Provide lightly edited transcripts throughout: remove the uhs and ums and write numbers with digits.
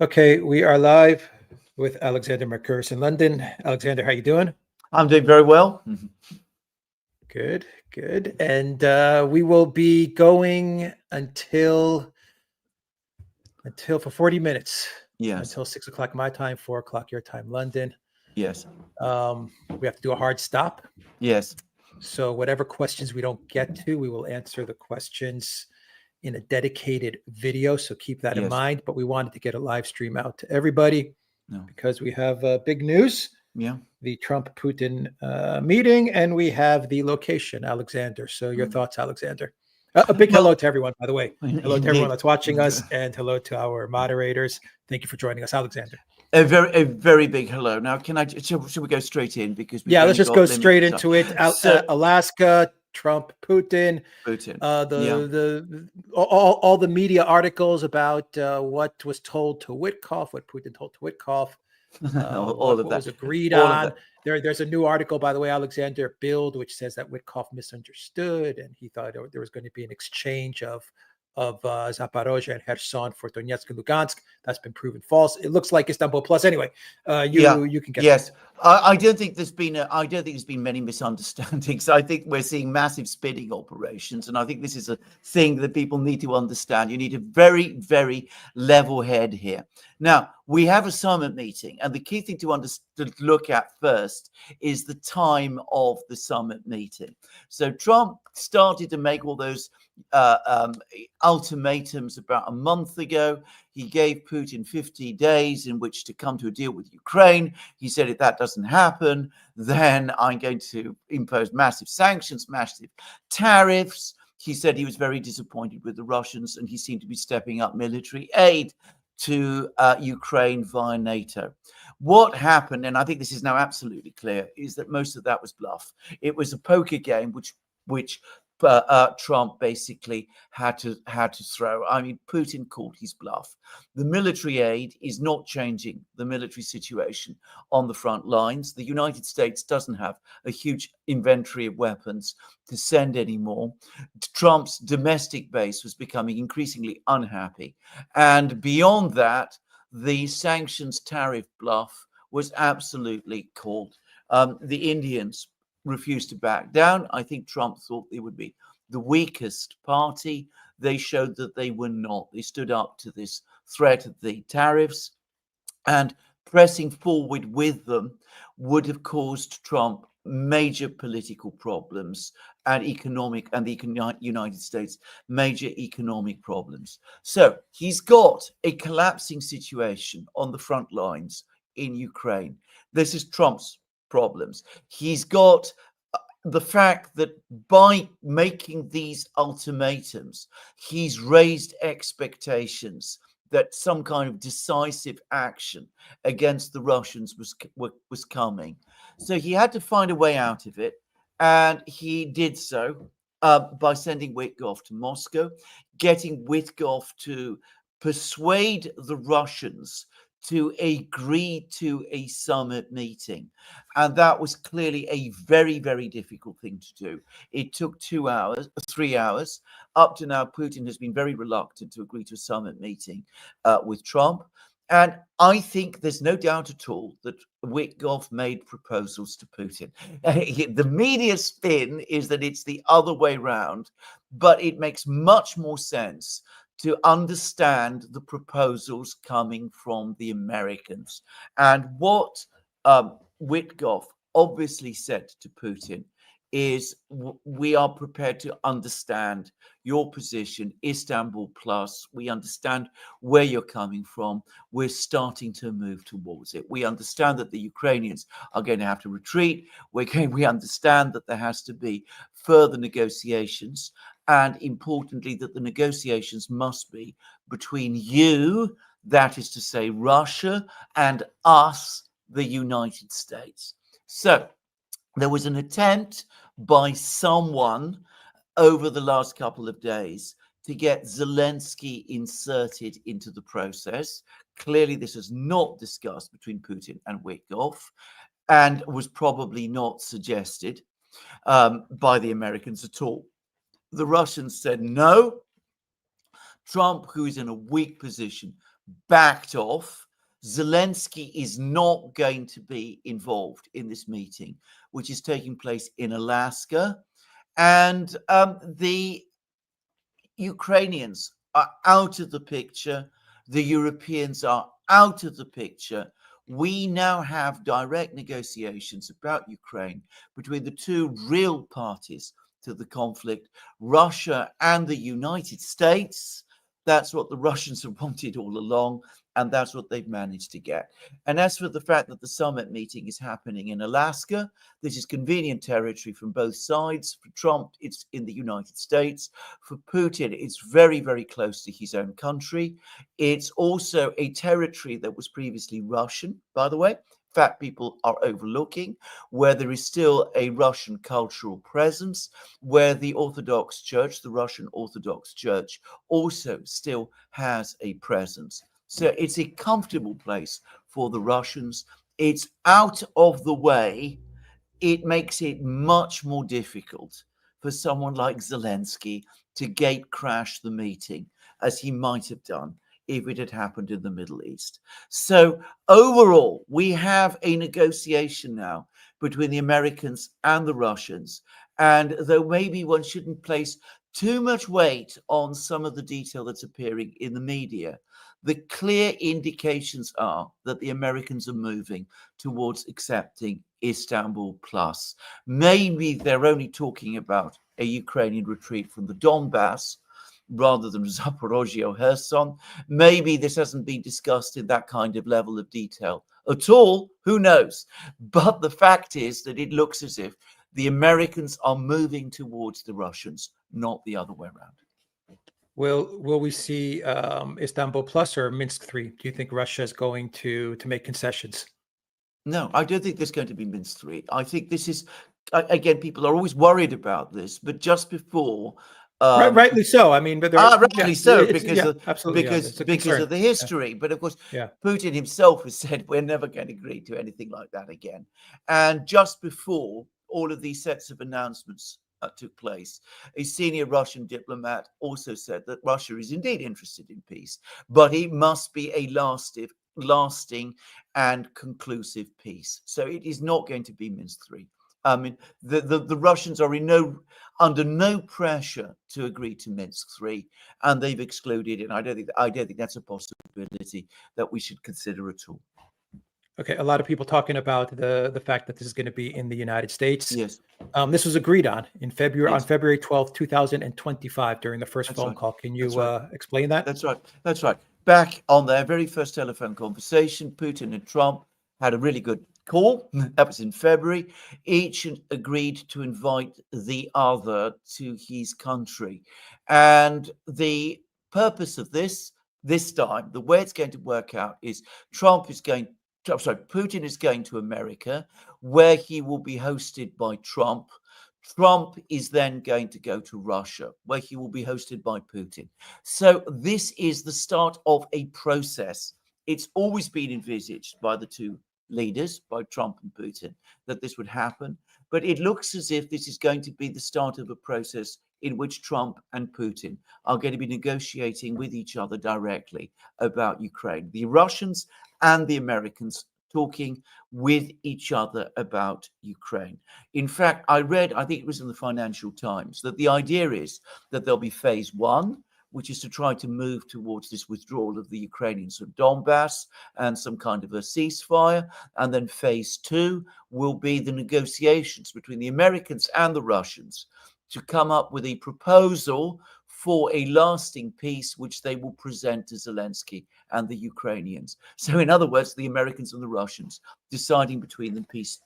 Okay, we are live with Alexander Mercouris in London. Alexander, how you doing? I'm doing very well. Good, good. And we will be going until for 40 minutes, Yes, until 6 o'clock my time, 4 o'clock your time, London. yes, We have to do a hard stop. yes. So whatever questions we don't get to, we will answer the questions in a dedicated video. So keep that in Yes. mind. But we wanted to get a live stream out to everybody No. because we have big news. Yeah. The Trump-Putin meeting, and we have the location, Alexander. So your thoughts, Alexander? A big hello Well, to everyone, by the way. Hello to everyone indeed. that's watching us, and hello to our moderators. Thank you for joining us, Alexander. A very big hello. Now, should we go straight in because we've Yeah, only let's just got go limited straight time. into it. So, Alaska, Trump, Putin. Putin. Yeah. All the media articles about what was told to Witkoff, what Putin told to Witkoff. All of what that. was agreed All of on. that. There's a new article, by the way, Alexander Bild, which says that Witkoff misunderstood and he thought there was going to be an exchange of Zaporozhye and Kherson for Donetsk and Lugansk. That's been proven false. It looks like Istanbul Plus. Anyway, you can get yes. I don't think there's been many misunderstandings. I think we're seeing massive spinning operations, and I think this is a thing that people need to understand. You need a very, very level head here. Now, we have a summit meeting, and the key thing to look at first is the time of the summit meeting. So Trump started to make all those ultimatums about a month ago. He gave Putin 50 days in which to come to a deal with Ukraine. He said, if that doesn't happen, then I'm going to impose massive sanctions, massive tariffs. He said he was very disappointed with the Russians, and he seemed to be stepping up military aid to Ukraine via NATO. What happened, and I think this is now absolutely clear, is that most of that was bluff. It was a poker game which Trump basically had to throw. I mean, Putin called his bluff. The military aid is not changing the military situation on the front lines. The United States doesn't have a huge inventory of weapons to send anymore. Trump's domestic base was becoming increasingly unhappy. And beyond that, the sanctions tariff bluff was absolutely called. The Indians refused to back down. I think Trump thought they would be the weakest party. They showed that they were not. They stood up to this threat of the tariffs, and pressing forward with them would have caused Trump major political problems and the United States major economic problems. So he's got a collapsing situation on the front lines in Ukraine. This is Trump's problems. He's got the fact that by making these ultimatums, he's raised expectations that some kind of decisive action against the Russians was coming. So he had to find a way out of it, and he did so by sending Witkoff to Moscow, getting Witkoff to persuade the Russians to agree to a summit meeting. And that was clearly a very, very difficult thing to do. It took 3 hours. Up to now, Putin has been very reluctant to agree to a summit meeting with Trump. And I think there's no doubt at all that Witkoff made proposals to Putin. The media spin is that it's the other way around, but it makes much more sense to understand the proposals coming from the Americans. And what Witkoff obviously said to Putin is, we are prepared to understand your position, Istanbul Plus. We understand where you're coming from. We're starting to move towards it. We understand that the Ukrainians are going to have to retreat. We understand that there has to be further negotiations. And importantly, that the negotiations must be between you, that is to say, Russia, and us, the United States. So there was an attempt by someone over the last couple of days to get Zelensky inserted into the process. Clearly, this was not discussed between Putin and Witkoff, and was probably not suggested by the Americans at all. The Russians said no. Trump, who is in a weak position, backed off. Zelensky is not going to be involved in this meeting, which is taking place in Alaska. And the Ukrainians are out of the picture. The Europeans are out of the picture. We now have direct negotiations about Ukraine between the two real parties to the conflict, Russia and the United States. That's what the Russians have wanted all along, and that's what they've managed to get. And as for the fact that the summit meeting is happening in Alaska, this is convenient territory from both sides. For Trump, it's in the United States. For Putin, it's very, very close to his own country. It's also a territory that was previously Russian, by the way. Fact people are overlooking, where there is still a Russian cultural presence, where the Orthodox Church, the Russian Orthodox Church, also still has a presence. So it's a comfortable place for the Russians. It's out of the way. It makes it much more difficult for someone like Zelensky to gate crash the meeting, as he might have done if it had happened in the Middle East. So overall, we have a negotiation now between the Americans and the Russians. And though maybe one shouldn't place too much weight on some of the detail that's appearing in the media, the clear indications are that the Americans are moving towards accepting Istanbul Plus. Maybe they're only talking about a Ukrainian retreat from the Donbass rather than Zaporozhye or Kherson. Maybe this hasn't been discussed in that kind of level of detail at all. Who knows? But the fact is that it looks as if the Americans are moving towards the Russians, not the other way around. Will we see Istanbul Plus or Minsk 3? Do you think Russia is going to make concessions? No, I don't think there's going to be Minsk 3. I think this is, again, people are always worried about this, but just before Rightly so. I mean, but rightly so, because of the Yeah. history. But of course, Yeah. Putin himself has said we're never going to agree to anything like that again. And just before all of these sets of announcements took place, a senior Russian diplomat also said that Russia is indeed interested in peace, but it must be a lasting and conclusive peace. So it is not going to be Minsk 3. I mean, the Russians are under no pressure to agree to Minsk 3, and they've excluded it. And I don't think that's a possibility that we should consider at all. Okay, a lot of people talking about the fact that this is going to be in the United States. Yes. This was agreed on in February Yes. on February 12th, 2025 during the first phone call. Can you explain that? That's right. That's right. Back on their very first telephone conversation, Putin and Trump had a really good call. That was in February. Each agreed to invite the other to his country. And the purpose of this time, the way it's going to work out is Putin is going to America, where he will be hosted by Trump. Trump is then going to go to Russia, where he will be hosted by Putin. So this is the start of a process. It's always been envisaged by the two leaders, by Trump and Putin, that this would happen. But it looks as if this is going to be the start of a process in which Trump and Putin are going to be negotiating with each other directly about Ukraine. The Russians and the Americans talking with each other about Ukraine. In fact, I think it was in the Financial Times, that the idea is that there'll be phase one, which is to try to move towards this withdrawal of the Ukrainians from Donbass and some kind of a ceasefire. And then phase two will be the negotiations between the Americans and the Russians to come up with a proposal for a lasting peace, which they will present to Zelensky and the Ukrainians. So in other words, the Americans and the Russians deciding between them peace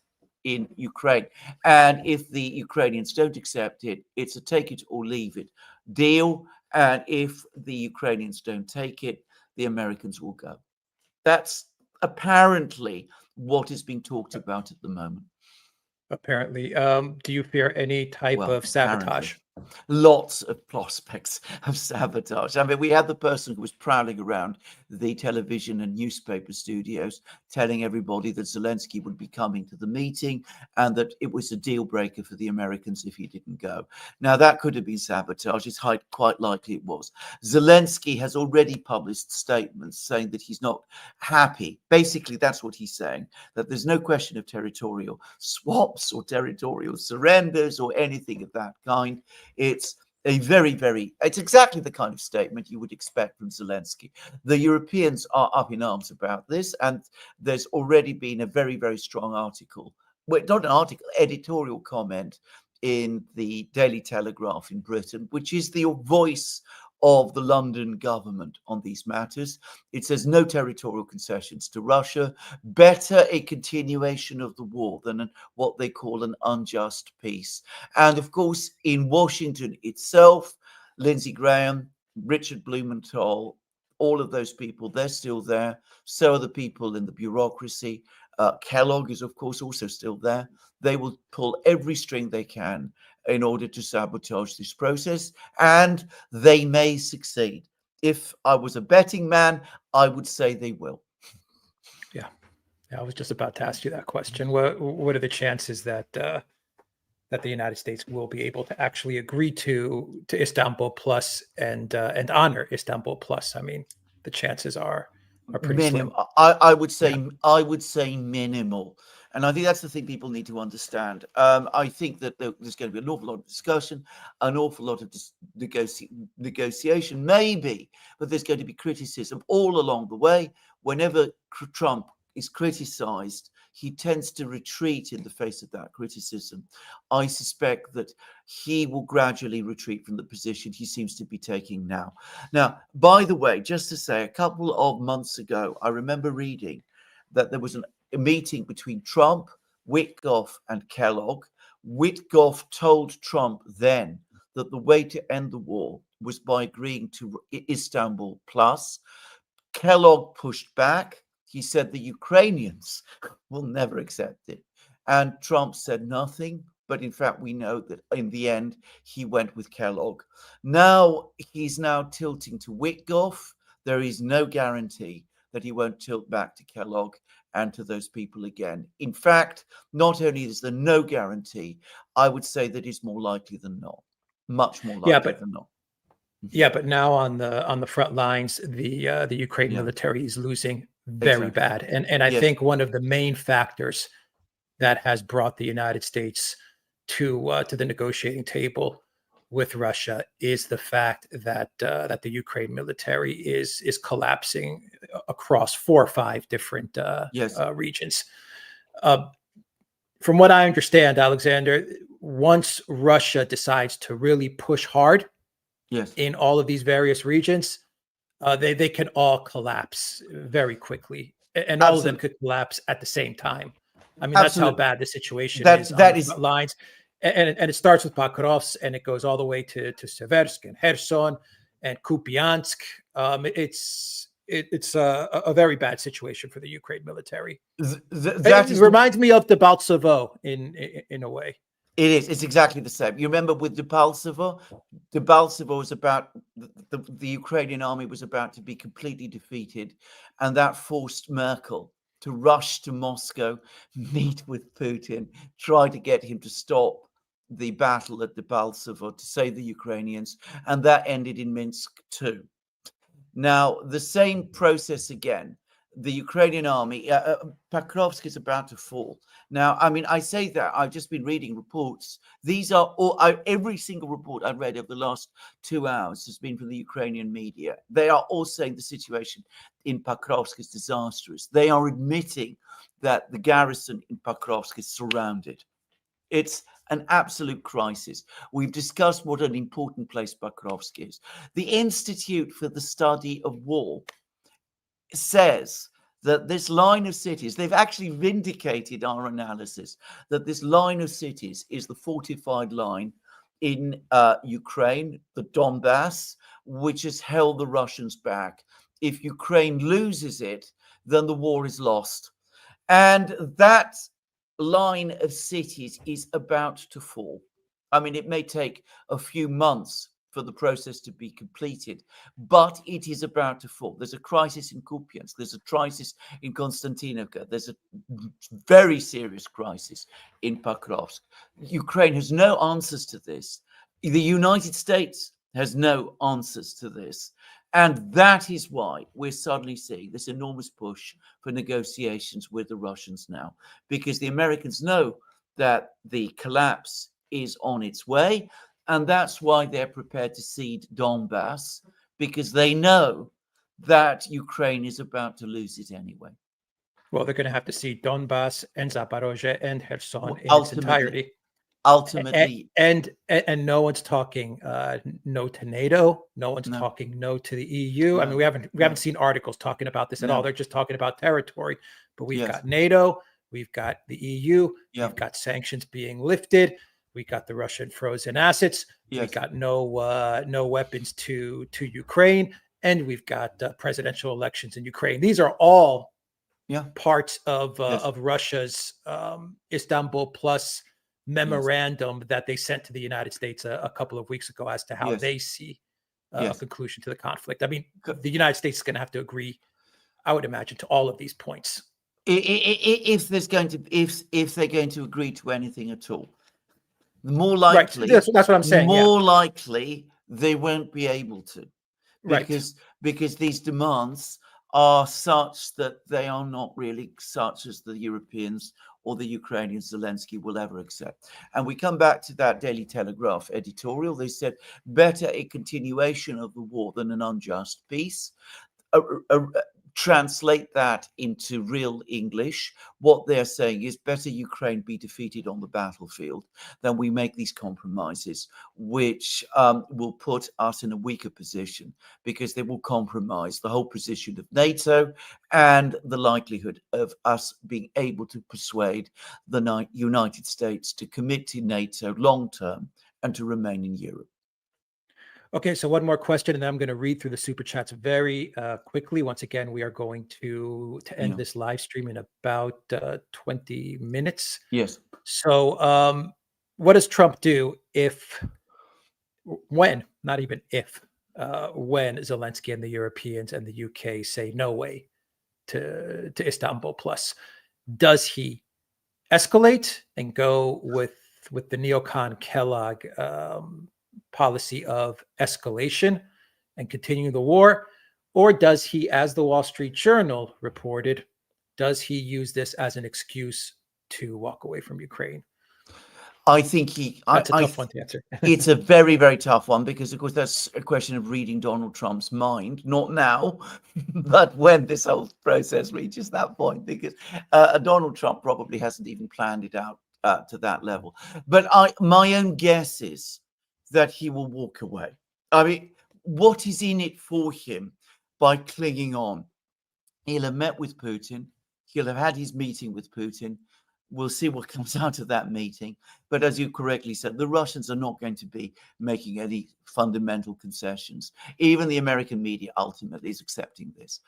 in Ukraine. And if the Ukrainians don't accept it, it's a take it or leave it deal. And if the Ukrainians don't take it, the Americans will go. That's apparently what is being talked about at the moment. Apparently. Do you fear any type of sabotage? Lots of prospects of sabotage. I mean, we had the person who was prowling around the television and newspaper studios telling everybody that Zelensky would be coming to the meeting and that it was a deal breaker for the Americans if he didn't go. Now, that could have been sabotage. It's quite likely it was. Zelensky has already published statements saying that he's not happy. Basically, that's what he's saying, that there's no question of territorial swaps or territorial surrenders or anything of that kind. It's it's exactly the kind of statement you would expect from Zelensky. The Europeans are up in arms about this, and there's already been a very, very strong article, well, not an article, editorial comment in the Daily Telegraph in Britain, which is the voice of the London government on these matters. It says no territorial concessions to Russia, better a continuation of the war than what they call an unjust peace. And of course, in Washington itself, Lindsey Graham, Richard Blumenthal, all of those people, they're still there. So are the people in the bureaucracy. Kellogg is, of course, also still there. They will pull every string they can in order to sabotage this process, and they may succeed. If I was a betting man, I would say they will. Yeah, I was just about to ask you that question. What are the chances that the United States will be able to actually agree to Istanbul Plus and honor Istanbul Plus? I mean, the chances are pretty slim. I would say minimal. And I think that's the thing people need to understand. I think that there's going to be an awful lot of discussion, an awful lot of negotiation, maybe, but there's going to be criticism all along the way. Whenever Trump is criticized, he tends to retreat in the face of that criticism. I suspect that he will gradually retreat from the position he seems to be taking now. Now, by the way, just to say, a couple of months ago, I remember reading that there was a meeting between Trump, Witkoff, and Kellogg. Witkoff told Trump then that the way to end the war was by agreeing to Istanbul Plus. Kellogg pushed back. He said the Ukrainians will never accept it. And Trump said nothing. But in fact, we know that in the end, he went with Kellogg. Now he's tilting to Witkoff. There is no guarantee that he won't tilt back to Kellogg and to those people again. In fact, not only is there no guarantee, I would say that it's more likely than not. Much more likely than not. Yeah, but now on the front lines, the Ukraine military is losing very bad, and I think one of the main factors that has brought the United States to the negotiating table with Russia is the fact that the Ukraine military is collapsing across 4 or 5 different regions. From what I understand, Alexander, once Russia decides to really push hard in all of these various regions, they can all collapse very quickly, and all of them could collapse at the same time. I mean, that's how bad the situation is on the front lines. And it starts with Pakrovsk, and it goes all the way to Seversk and Kherson and Kupiansk. It's a very bad situation for the Ukraine military. It reminds me of Debaltsevo in a way. It is. It's exactly the same. You remember with Debaltsevo? Debaltsevo was about the Ukrainian army was about to be completely defeated, and that forced Merkel to rush to Moscow, meet with Putin, try to get him to stop the battle at Debaltsevo to save the Ukrainians, and that ended in Minsk too. Now, the same process again. The Ukrainian army, Pakrovsk is about to fall. Now, I mean, I say that I've just been reading reports. These are all, every single report I've read over the last 2 hours has been from the Ukrainian media. They are all saying the situation in Pakrovsk is disastrous. They are admitting that the garrison in Pakrovsk is surrounded. It's an absolute crisis. We've discussed what an important place Pakrovsk is. The Institute for the Study of War says that this line of cities, they've actually vindicated our analysis, that this line of cities is the fortified line in Ukraine, the Donbass, which has held the Russians back. If Ukraine loses it, then the war is lost. And that line of cities is about to fall. I mean, it may take a few months for the process to be completed, but it is about to fall. There's a crisis in Kupiansk. There's a crisis in Konstantinovka. There's a very serious crisis in Pokrovsk. Ukraine has no answers to this. The United States has no answers to this. And that is why we're suddenly seeing this enormous push for negotiations with the Russians now, because the Americans know that the collapse is on its way. And that's why they're prepared to cede Donbass, because they know that Ukraine is about to lose it anyway. Well, they're going to have to see Donbass and Zaporozhye and Kherson in its Ultimately, entirety. ultimately, And no one's talking no to NATO. No one's No. talking no to the EU. I No. mean, we haven't seen articles talking about this at No. all. They're just talking about territory. But we've Yes. got NATO, we've got the EU, Yeah. we've got sanctions being lifted, we got the Russian frozen assets, we Yes. got no weapons to Ukraine, and we've got presidential elections in Ukraine. These are all Yeah. parts of Yes. Russia's Istanbul Plus memorandum that they sent to the United States a couple of weeks ago as to how Yes. they see a Yes. conclusion to the conflict. I mean, the United States is going to have to agree, I would imagine, to all of these points. If there's going to if they're going to agree to anything at all, more Right. likely That's what I'm saying. more likely they won't be able to, Right. because these demands are such that they are not really such as the Europeans or the Ukrainian Zelensky will ever accept. And we come back to that Daily Telegraph editorial. They said, better a continuation of the war than an unjust peace. Translate that into real English. What they're saying is, better Ukraine be defeated on the battlefield than we make these compromises, which will put us in a weaker position, because they will compromise the whole position of NATO and the likelihood of us being able to persuade the United States to commit to NATO long term and to remain in Europe. Okay, so one more question, and then I'm going to read through the super chats very quickly. Once again, we are going to end this live stream in about 20 minutes. Yes. So what does Trump do when Zelensky and the Europeans and the UK say no way to Istanbul Plus? Does he escalate and go with the neocon Kellogg policy of escalation and continuing the war? Or does he, as the Wall Street Journal reported, does he use this as an excuse to walk away from Ukraine? I think that's a tough one to answer. It's a very, very tough one, because, of course, that's a question of reading Donald Trump's mind, not now, but when this whole process reaches that point, because Donald Trump probably hasn't even planned it out to that level. But my own guess is that he will walk away. I mean, what is in it for him by clinging on? He'll have met with Putin. He'll have had his meeting with Putin. We'll see what comes out of that meeting. But as you correctly said, the Russians are not going to be making any fundamental concessions. Even the American media ultimately is accepting this.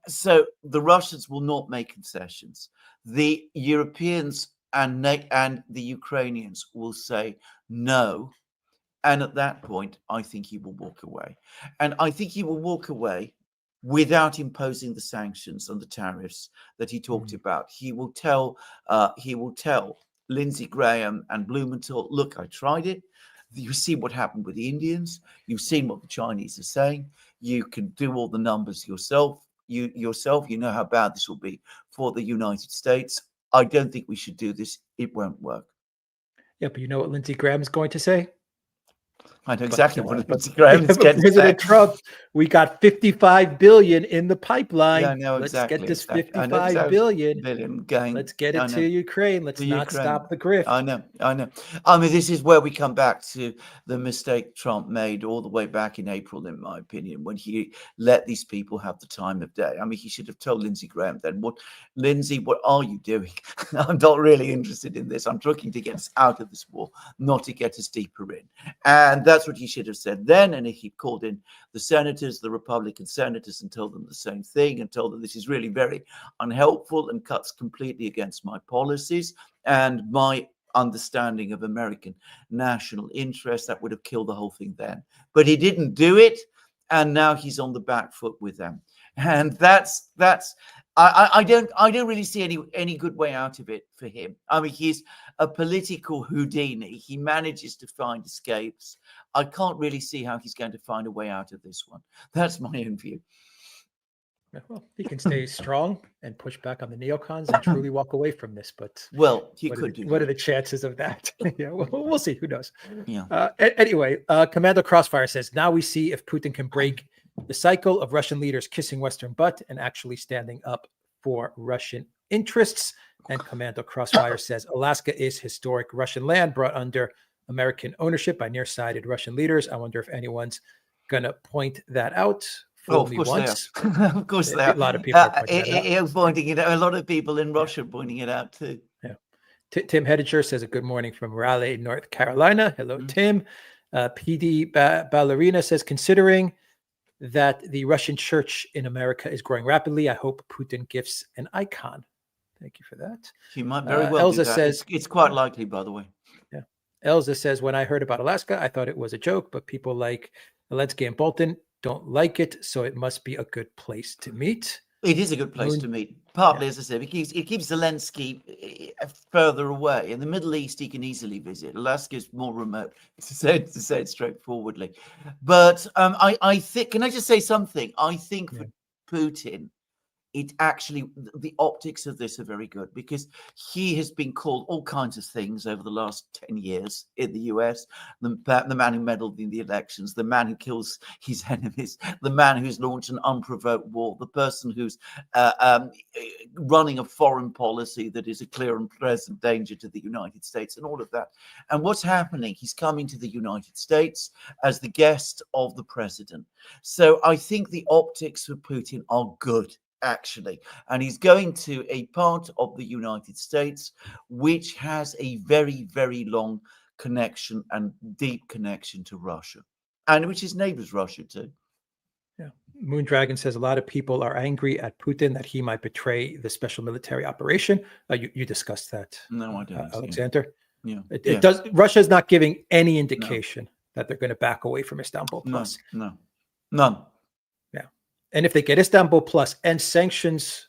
So the Russians will not make concessions. The Europeans and the Ukrainians will say no. And at that point, I think he will walk away. And I think he will walk away without imposing the sanctions and the tariffs that he talked about. He will tell Lindsey Graham and Blumenthal, look, I tried it. You see what happened with the Indians. You've seen what the Chinese are saying. You can do all the numbers yourself. You know how bad this will be for the United States. I don't think we should do this. It won't work. Yeah, but you know what Lindsey Graham is going to say? I know exactly what Lindsey Graham is going to say. President Trump, we got $55 billion in the pipeline. Yeah, I know Let's exactly. get this exactly. $55 billion going. Let's get it to Ukraine. Let's not stop the grift. I know. I mean, this is where we come back to the mistake Trump made all the way back in April, in my opinion, when he let these people have the time of day. I mean, he should have told Lindsey Graham then, Lindsey, what are you doing? I'm not really interested in this. I'm looking to get us out of this war, not to get us deeper in. And that's what he should have said then. And he called in the senators, the Republican senators, and told them the same thing, and told them this is really very unhelpful and cuts completely against my policies and my understanding of American national interest, that would have killed the whole thing then. But he didn't do it, and now he's on the back foot with them. And I don't really see any good way out of it for him. I mean, he's a political Houdini. He manages to find escapes. I can't really see how he's going to find a way out of this one. That's my own view. Well, he can stay strong and push back on the neocons and truly walk away from this. But well, he could do. What are the chances of that? Yeah, we'll see. Who knows? Yeah. Anyway, Commando Crossfire says, now we see if Putin can break the cycle of Russian leaders kissing Western butt and actually standing up for Russian interests. And Commando Crossfire says, Alaska is historic Russian land brought under American ownership by nearsighted Russian leaders. I wonder if anyone's going to point that out. Oh, of course once. they are. Of course they are. A lot of people are pointing it out. A lot of people in Russia pointing it out too. Yeah. Tim Hediger says a good morning from Raleigh, North Carolina. Hello, Tim. PD Ballerina says, considering that the Russian church in America is growing rapidly, I hope Putin gifts an icon. Thank you for that. He might very well do that. Says, it's quite likely, by the way. Yeah. Elza says, when I heard about Alaska, I thought it was a joke, but people like Zelensky and Bolton don't like it, so it must be a good place to meet. It is a good place to meet. Partly, as I said, it keeps Zelensky further away. In the Middle East, he can easily visit. Alaska is more remote, to say it straightforwardly. But I think, can I just say something? I think for Putin, it actually, the optics of this are very good, because he has been called all kinds of things over the last 10 years in the US. The man who meddled in the elections, the man who kills his enemies, the man who's launched an unprovoked war, the person who's running a foreign policy that is a clear and present danger to the United States, and all of that. And what's happening? He's coming to the United States as the guest of the president. So I think the optics for Putin are good, actually, and he's going to a part of the United States which has a very, very long connection and deep connection to Russia, and which is neighbors Russia too. Yeah. Moon Dragon says a lot of people are angry at Putin that he might betray the special military operation. You discussed that. No, I don't. Alexander. Yeah. It does. Russia is not giving any indication that they're going to back away from Istanbul Plus. No, none. And if they get Istanbul Plus and sanctions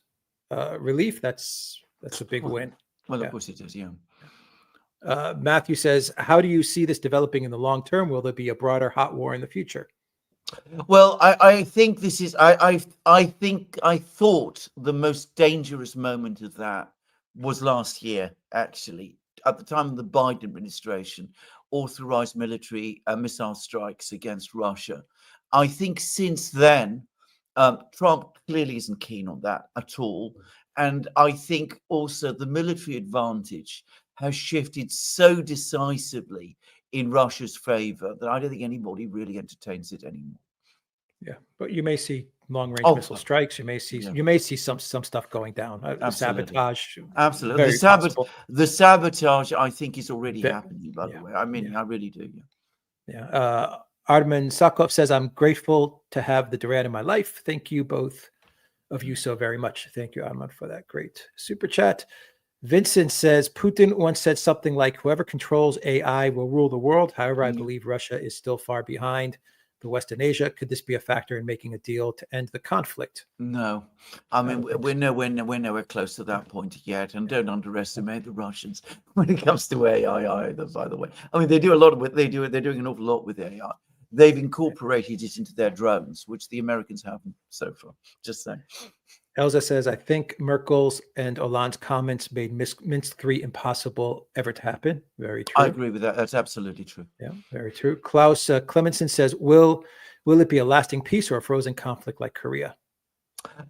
relief, that's a big win. Well, of course it is, yeah. Matthew says, how do you see this developing in the long term? Will there be a broader hot war in the future? Well, I think this is, I thought the most dangerous moment of that was last year, actually. At the time of the Biden administration, authorized military missile strikes against Russia. I think since then, Trump clearly isn't keen on that at all. And I think also the military advantage has shifted so decisively in Russia's favor that I don't think anybody really entertains it anymore. Yeah, but you may see long-range missile strikes. You may see some stuff going down. Sabotage. Absolutely. The sabotage, I think, is already happening, by the way. I mean, I really do. Yeah. Armen Sakov says, I'm grateful to have the Duran in my life. Thank you, both of you, so very much. Thank you, Armen, for that great super chat. Vincent says, Putin once said something like, whoever controls AI will rule the world. However, I believe Russia is still far behind the West in Asia. Could this be a factor in making a deal to end the conflict? No. I mean, we're nowhere close to that point yet. And don't underestimate the Russians when it comes to AI either, by the way. I mean, they do a lot with, they're doing an awful lot with AI. They've incorporated it into their drones, which the Americans haven't so far. Just saying. Elza says, I think Merkel's and Hollande's comments made Minsk III impossible ever to happen. Very true. I agree with that. That's absolutely true. Yeah, very true. Klaus Clemenson says, will it be a lasting peace or a frozen conflict like Korea?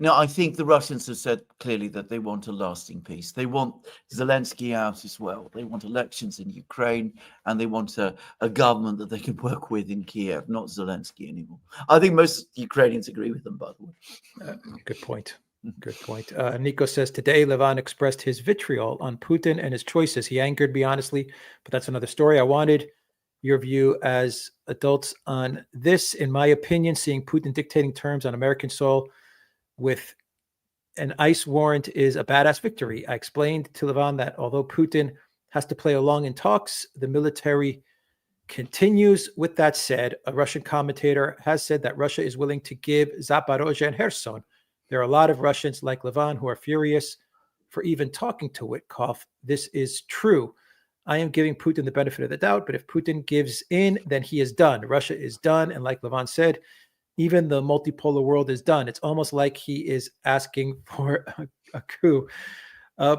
No, I think the Russians have said clearly that they want a lasting peace. They want Zelensky out as well. They want elections in Ukraine, and they want a government that they can work with in Kiev, not Zelensky anymore. I think most Ukrainians agree with them, by the way. Good point. Good point. Nico says, today Levan expressed his vitriol on Putin and his choices. He angered me, honestly, but that's another story. I wanted your view as adults on this. In my opinion, seeing Putin dictating terms on American soil with an ICE warrant is a badass victory. I explained to Levan that although Putin has to play along in talks. The military continues. With that said, a Russian commentator has said that Russia is willing to give Zaporozhye and Kherson. There are a lot of Russians like Levan who are furious for even talking to Witkoff. This is true. I am giving Putin the benefit of the doubt, but if Putin gives in, then he is done. Russia is done. And like Levan said, even the multipolar world is done. It's almost like he is asking for a coup.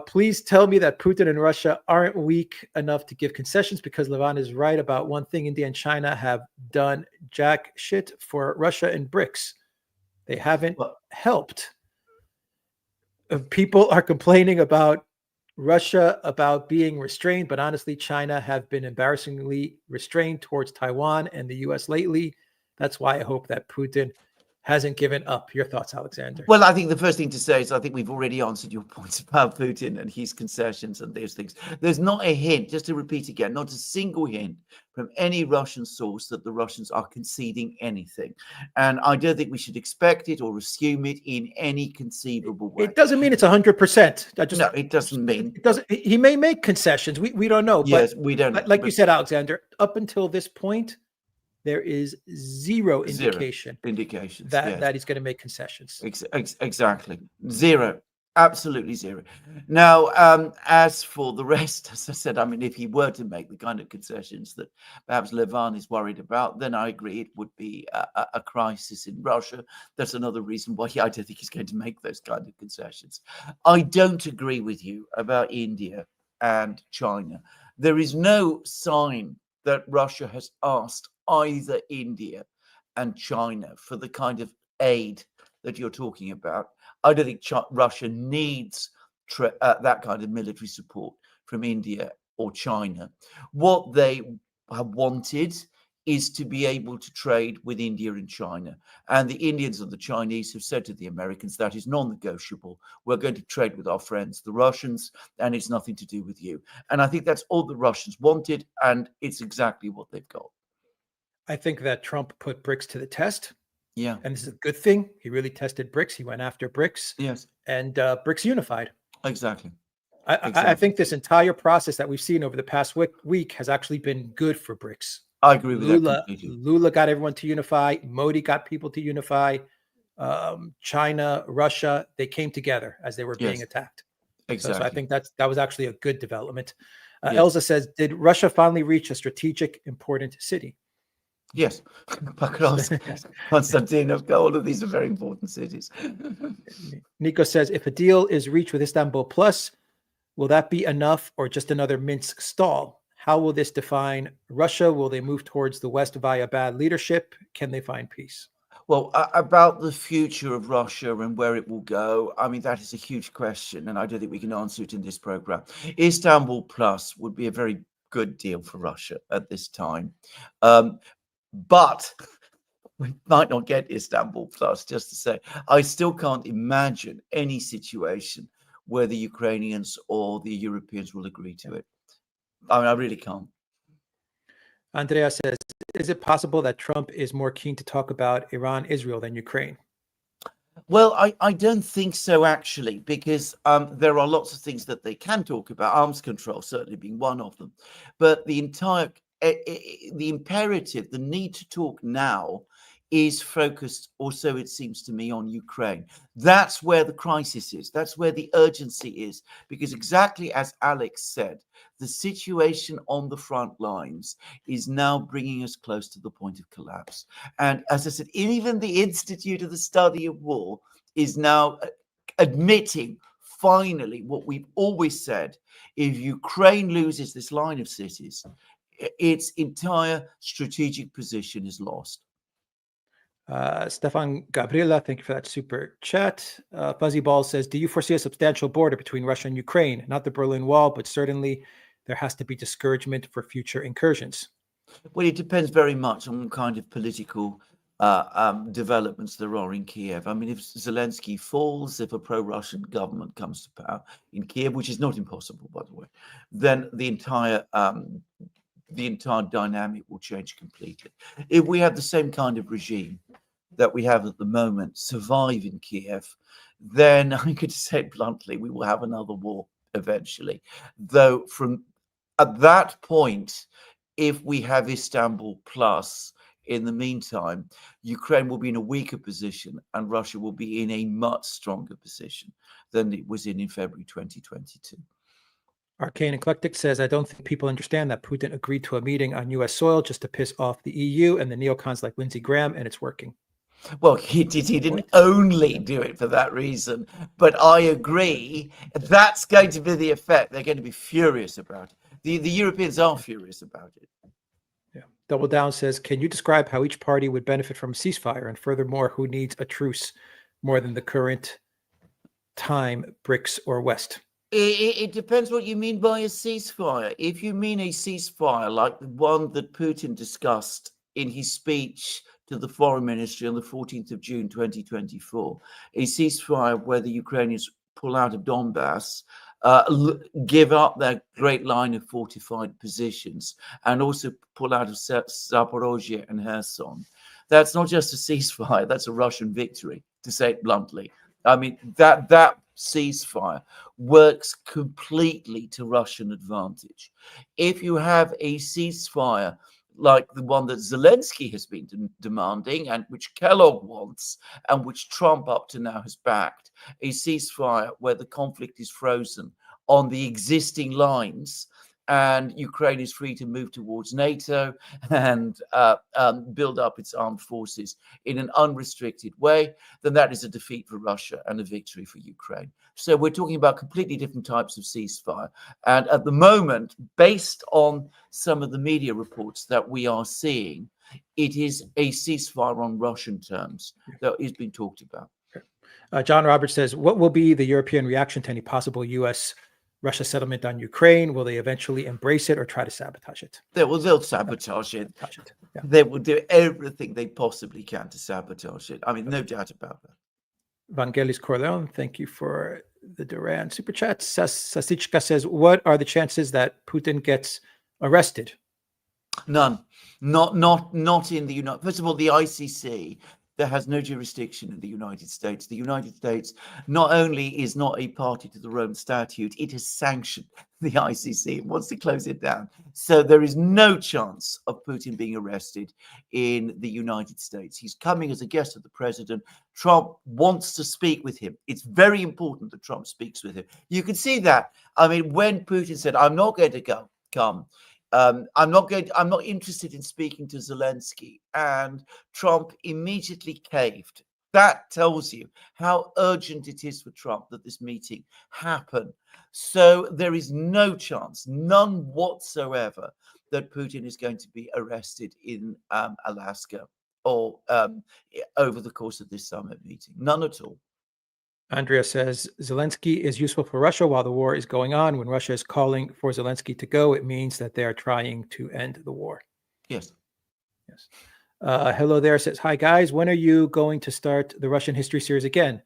Please tell me that Putin and Russia aren't weak enough to give concessions, because Levan is right about one thing. India and China have done jack shit for Russia and BRICS. They haven't helped. People are complaining about Russia about being restrained, but honestly, China have been embarrassingly restrained towards Taiwan and the US lately. That's why I hope that Putin hasn't given up. Your thoughts, Alexander? Well, I think the first thing to say is I think we've already answered your points about Putin and his concessions and those things. There's not a hint, just to repeat again, not a single hint from any Russian source that the Russians are conceding anything. And I don't think we should expect it or assume it in any conceivable way. It doesn't mean it's 100%. No, it doesn't mean. It doesn't. He may make concessions. We don't know. Yes, but we don't know. Like you said, Alexander, up until this point, there is zero indication that he's going to make concessions. Exactly. Zero. Absolutely zero. Now, as for the rest, as I said, I mean, if he were to make the kind of concessions that perhaps Levan is worried about, then I agree it would be a crisis in Russia. That's another reason why I don't think he's going to make those kind of concessions. I don't agree with you about India and China. There is no sign that Russia has asked either India and China for the kind of aid that you're talking about. I don't think Russia needs that kind of military support from India or China. What they have wanted is to be able to trade with India and China. And the Indians and the Chinese have said to the Americans, that is non-negotiable. We're going to trade with our friends, the Russians, and it's nothing to do with you. And I think that's all the Russians wanted, and it's exactly what they've got. I think that Trump put BRICS to the test. Yeah. And this is a good thing. He really tested BRICS. He went after BRICS. Yes. And BRICS unified. Exactly. I think this entire process that we've seen over the past week has actually been good for BRICS. I agree with that completely. Lula got everyone to unify. Modi got people to unify. China, Russia, they came together as they were being attacked. Exactly. So I think that was actually a good development. Elza says, did Russia finally reach a strategic, important city? Yes, Pakros, Konstantinovka, all of these are very important cities. Nico says, if a deal is reached with Istanbul Plus, will that be enough or just another Minsk stall? How will this define Russia? Will they move towards the West via bad leadership? Can they find peace? Well, about the future of Russia and where it will go, I mean, that is a huge question, and I don't think we can answer it in this program. Istanbul Plus would be a very good deal for Russia at this time. But we might not get Istanbul Plus, just to say. I still can't imagine any situation where the Ukrainians or the Europeans will agree to it. I mean, I really can't. Andrea says, is it possible that Trump is more keen to talk about Iran, Israel than Ukraine? Well, I don't think so, actually, because there are lots of things that they can talk about, arms control certainly being one of them. But the entire the imperative, the need to talk now is focused also, it seems to me, on Ukraine. That's where the crisis is. That's where the urgency is, because exactly as Alex said, the situation on the front lines is now bringing us close to the point of collapse. And as I said, even the Institute of the Study of War is now admitting finally what we've always said: if Ukraine loses this line of cities, its entire strategic position is lost. Stefan Gabriela, thank you for that super chat. Fuzzy Ball says, do you foresee a substantial border between Russia and Ukraine? Not the Berlin Wall, but certainly there has to be discouragement for future incursions. Well, it depends very much on what kind of political developments there are in Kiev. I mean, if Zelensky falls, if a pro-Russian government comes to power in Kiev, which is not impossible, by the way, then the entire dynamic will change completely. If we have the same kind of regime that we have at the moment survive in Kiev, then I could say bluntly, we will have another war eventually. Though from At that point, if we have Istanbul plus, in the meantime, Ukraine will be in a weaker position and Russia will be in a much stronger position than it was in February 2022. Arcane Eclectic says, I don't think people understand that Putin agreed to a meeting on U.S. soil just to piss off the EU and the neocons like Lindsey Graham, and it's working. Well, he didn't only do it for that reason, but I agree that's going to be the effect. They're going to be furious about it. The Europeans are furious about it. Yeah. Double Down says, can you describe how each party would benefit from a ceasefire? And furthermore, who needs a truce more than the current time, BRICS or West? It depends what you mean by a ceasefire. If you mean a ceasefire like the one that Putin discussed in his speech to the foreign ministry on the 14th of June 2024, a ceasefire where the Ukrainians pull out of Donbass, give up their great line of fortified positions, and also pull out of Zaporozhye and Kherson. That's not just a ceasefire, that's a Russian victory, to say it bluntly. I mean, that ceasefire works completely to Russian advantage. If you have a ceasefire like the one that Zelensky has been demanding and which Kellogg wants and which Trump up to now has backed, a ceasefire where the conflict is frozen on the existing lines and Ukraine is free to move towards NATO and build up its armed forces in an unrestricted way, then that is a defeat for Russia and a victory for Ukraine. So we're talking about completely different types of ceasefire. And at the moment, based on some of the media reports that we are seeing, it is a ceasefire on Russian terms that is being talked about. John Roberts says, what will be the European reaction to any possible U.S. Russia settlement on Ukraine? Will they eventually embrace it or try to sabotage it? They'll sabotage it. Yeah. They will do everything they possibly can to sabotage it. I mean, no doubt about that. Vangelis Corleone, thank you for the Duran super chat. Sasichka says, what are the chances that Putin gets arrested? None. Not in the United. First of all, the ICC. There has no jurisdiction in the United States. The United States not only is not a party to the Rome Statute, it has sanctioned the ICC. It wants to close it down. So there is no chance of Putin being arrested in the United States. He's coming as a guest of the president. Trump wants to speak with him. It's very important that Trump speaks with him. You can see that. I mean, when Putin said, I'm not going to come. I'm not interested in speaking to Zelensky, and Trump immediately caved. That tells you how urgent it is for Trump that this meeting happen. So there is no chance, none whatsoever, that Putin is going to be arrested in Alaska or over the course of this summit meeting. None at all. Andrea says, Zelensky is useful for Russia while the war is going on. When Russia is calling for Zelensky to go, it means that they are trying to end the war. Yes. Yes. Hello there says, hi guys, when are you going to start the Russian history series again?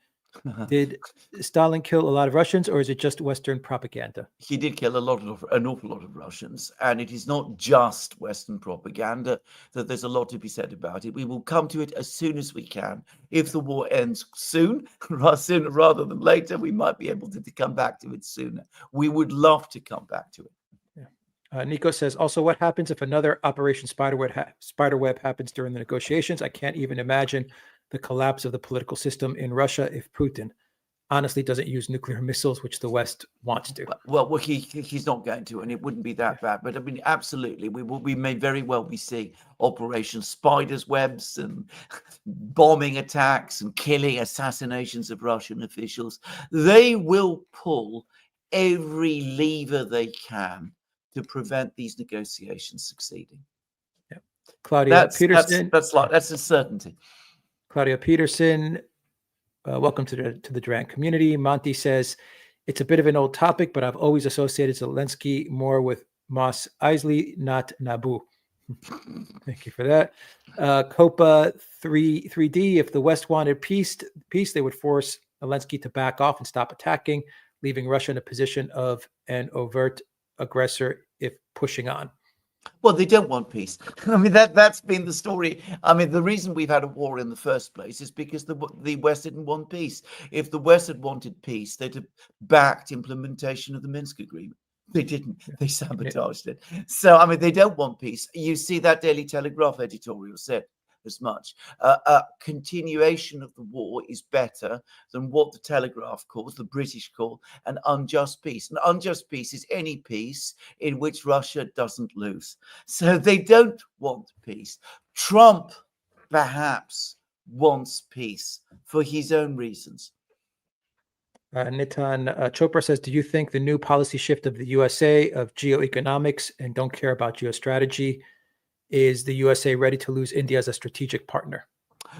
Did Stalin kill a lot of Russians, or is it just Western propaganda? He did kill an awful lot of Russians, and it is not just Western propaganda. That there's a lot to be said about it. We will come to it as soon as we can. If the war ends sooner rather than later, we might be able to come back to it sooner. We would love to come back to it. Yeah. Nico says, also, what happens if another Operation Spiderweb happens during the negotiations? I can't even imagine the collapse of the political system in Russia if Putin honestly doesn't use nuclear missiles, which the West wants to. Well, he's not going to, and it wouldn't be that bad. But I mean, absolutely, we may very well be seeing Operation Spider's webs and bombing attacks and killing assassinations of Russian officials. They will pull every lever they can to prevent these negotiations succeeding. Yeah. Claudia Peterson. That's a certainty. Claudia Peterson, welcome to the Durant community. Monty says, it's a bit of an old topic, but I've always associated Zelensky more with Mos Eisley, not Nabu. Thank you for that. Copa 3D, if the West wanted peace, they would force Zelensky to back off and stop attacking, leaving Russia in a position of an overt aggressor if pushing on. Well, they don't want peace. I mean, that's been the story. I mean, the reason we've had a war in the first place is because the West didn't want peace. If the West had wanted peace, they'd have backed implementation of the Minsk agreement. They didn't. Yeah. They sabotaged it. So, I mean, they don't want peace. You see that Daily Telegraph editorial said as much. A continuation of the war is better than what the Telegraph calls, the British call, an unjust peace. An unjust peace is any peace in which Russia doesn't lose. So they don't want peace. Trump perhaps wants peace for his own reasons. Nitin Chopra says, do you think the new policy shift of the USA of geoeconomics and don't care about geostrategy, is the USA ready to lose India as a strategic partner?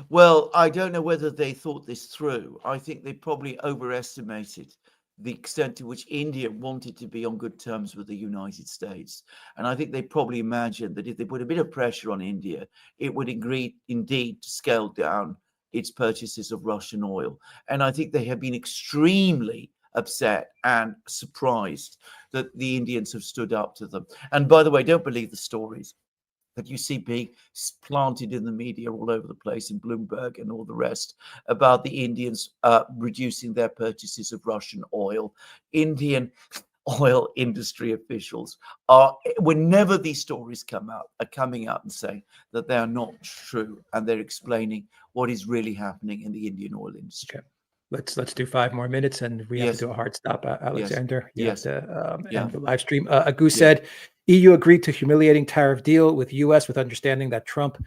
Well, I don't know whether they thought this through. I think they probably overestimated the extent to which India wanted to be on good terms with the United States. And I think they probably imagined that if they put a bit of pressure on India, it would agree indeed to scale down its purchases of Russian oil. And I think they have been extremely upset and surprised that the Indians have stood up to them. And by the way, don't believe the stories that you see being planted in the media all over the place, in Bloomberg and all the rest, about the Indians reducing their purchases of Russian oil. Indian oil industry officials are, whenever these stories come out, are coming out and saying that they are not true, and they're explaining what is really happening in the Indian oil industry. Okay. Let's do 5 more minutes, and we have to do a hard stop, Alexander. Yes. You have to Yeah. end the live stream. Agu said, EU agreed to humiliating tariff deal with US with understanding that Trump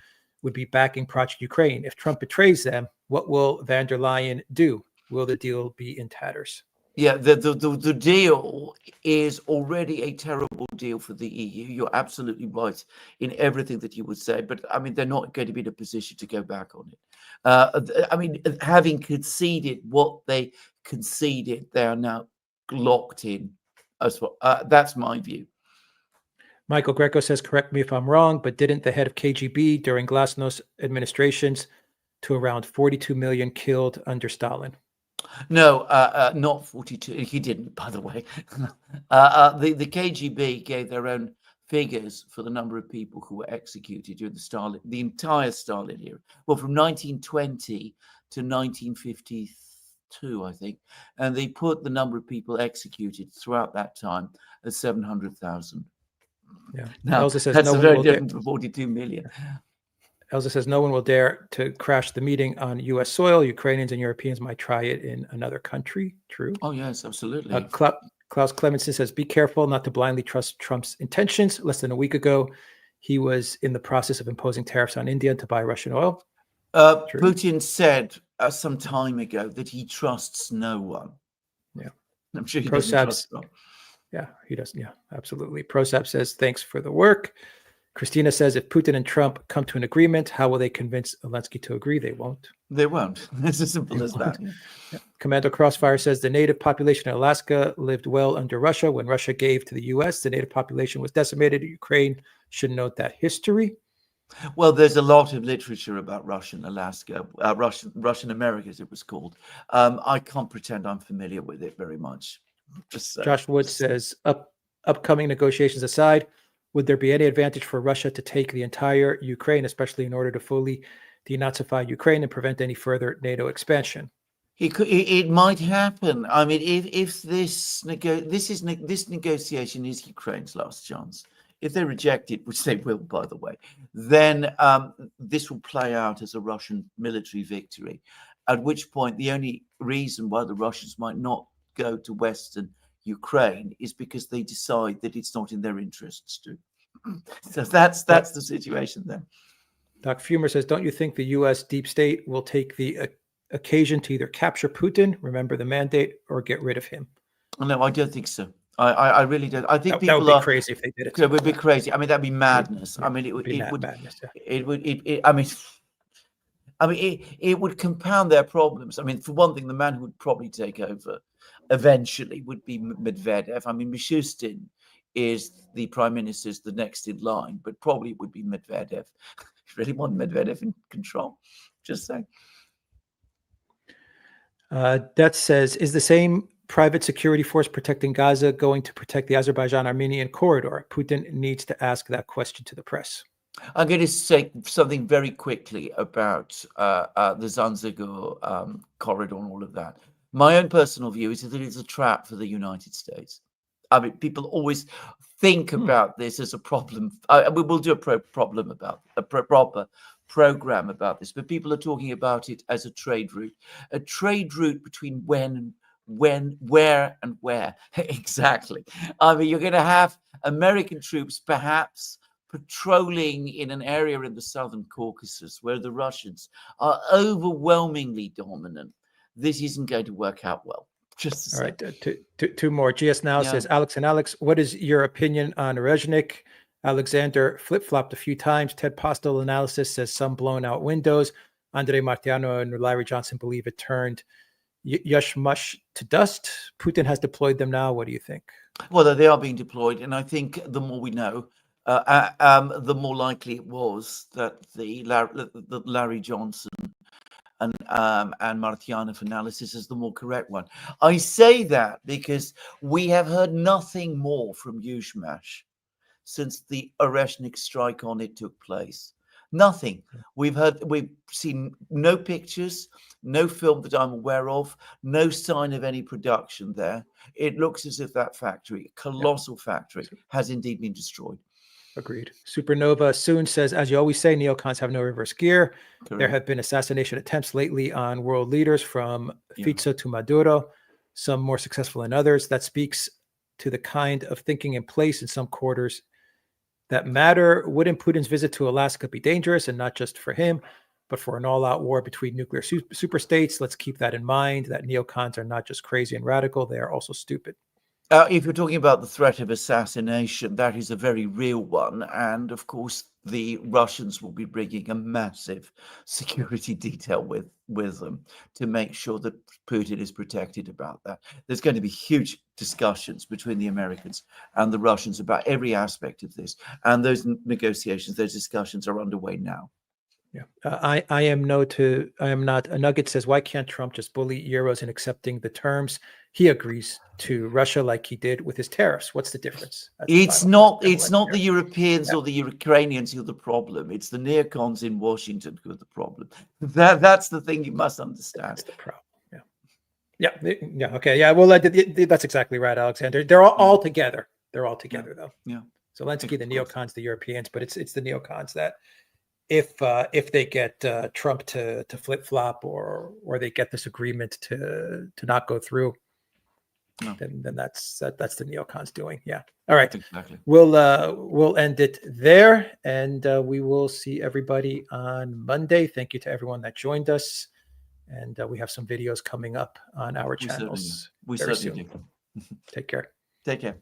would be backing Project Ukraine. If Trump betrays them, what will van der Leyen do? Will the deal be in tatters? Yeah, the deal is already a terrible deal for the EU. You're absolutely right in everything that you would say, but I mean, they're not going to be in a position to go back on it. I mean, having conceded what they conceded, they are now locked in as well. That's my view. Michael Greco says, correct me if I'm wrong, but didn't the head of KGB during Glasnost administrations to around 42 million killed under Stalin? No, not 42. He didn't, by the way. The KGB gave their own figures for the number of people who were executed during the entire Stalin era. Well, from 1920 to 1952, I think. And they put the number of people executed throughout that time at 700,000. Yeah. Now, Elsa says, that's no a one very will different from 42 million. Elsa says, no one will dare to crash the meeting on U.S. soil. Ukrainians and Europeans might try it in another country. True. Oh, yes, absolutely. Klaus Clemenson says, be careful not to blindly trust Trump's intentions. Less than a week ago, he was in the process of imposing tariffs on India to buy Russian oil. Putin said some time ago that he trusts no one. Yeah. I'm sure he doesn't trust Trump. Yeah, he does. Yeah, absolutely. Prosap says, thanks for the work. Christina says, if Putin and Trump come to an agreement, how will they convince Zelensky to agree? They won't. They won't. It's as simple as that. Yeah. Commando Crossfire says, the native population in Alaska lived well under Russia. When Russia gave to the U.S., the native population was decimated. Ukraine should note that history. Well, there's a lot of literature about Russian Alaska, Russian America, as it was called. I can't pretend I'm familiar with it very much. Josh Wood says, upcoming negotiations aside, would there be any advantage for Russia to take the entire Ukraine, especially in order to fully denazify Ukraine and prevent any further NATO expansion? It might happen. I mean, if this negotiation is Ukraine's last chance, if they reject it, which they will, by the way, then this will play out as a Russian military victory. At which point, the only reason why the Russians might not go to Western Ukraine is because they decide that it's not in their interests to. So that's the situation then. Doc Fumer says, don't you think the U.S. deep state will take the occasion to either capture Putin, remember the mandate, or get rid of him? No, I don't think so. I really don't. I think that would be crazy if they did it. It would be crazy. I mean, that'd be madness. I mean, it would. Madness, yeah. It would compound their problems. I mean, for one thing, the man who would probably take over eventually would be Medvedev. I mean, Mishustin is the prime minister's the next in line, but probably it would be Medvedev. You really want Medvedev in control? Just saying. That says, is the same private security force protecting Gaza going to protect the Azerbaijan-Armenian corridor? Putin needs to ask that question to the press. I'm going to say something very quickly about the Zanzibar corridor and all of that. My own personal view is that it's a trap for the United States. I mean, people always think about this as a problem. We will do a proper program about this, but people are talking about it as a trade route between when, where, and where. Exactly. I mean, you're going to have American troops perhaps patrolling in an area in the southern Caucasus where the Russians are overwhelmingly dominant. This isn't going to work out well. Just all right, two more. GS Now Yeah. says, Alex and Alex, what is your opinion on Reznik? Alexander flip-flopped a few times. Ted Postel analysis says some blown out windows. Andre Martiano and Larry Johnson believe it turned yush mush to dust. Putin has deployed them now. What do you think? Well, they are being deployed, and I think the more we know, the more likely it was that the Larry Johnson and Martianov analysis is the more correct one. I say that because we have heard nothing more from Yuzhmash since the Oreshnik strike on it took place. Nothing. We've seen no pictures, no film that I'm aware of, no sign of any production there. It looks as if that factory, colossal factory, has indeed been destroyed. Agreed. Supernova Soon says, as you always say, neocons have no reverse gear. Correct. There have been assassination attempts lately on world leaders from Fico to Maduro, some more successful than others. That speaks to the kind of thinking in place in some quarters that matter. Wouldn't Putin's visit to Alaska be dangerous, and not just for him, but for an all-out war between nuclear superstates? Let's keep that in mind, that neocons are not just crazy and radical, they are also stupid. If you're talking about the threat of assassination, that is a very real one. And of course, the Russians will be bringing a massive security detail with them to make sure that Putin is protected about that. There's going to be huge discussions between the Americans and the Russians about every aspect of this. And those negotiations, those discussions are underway now. Yeah, I am not. A Nugget says, why can't Trump just bully Euros in accepting the terms? He agrees to Russia like he did with his tariffs. What's the difference? It's not the Europeans or the Ukrainians who are the problem. It's the neocons in Washington who are the problem. That's the thing you must understand. That's the problem. Yeah. Okay. Yeah. Well, that's exactly right, Alexander. They're all together. They're all together, though. Yeah. Zelensky, the neocons, the Europeans, but it's the neocons that if they get Trump to flip flop or they get this agreement to not go through, then that's the neocons doing. Yeah. All right. Exactly. We'll end it there, and we will see everybody on Monday. Thank you to everyone that joined us, and we have some videos coming up on our channels. We certainly do. Take care. Take care.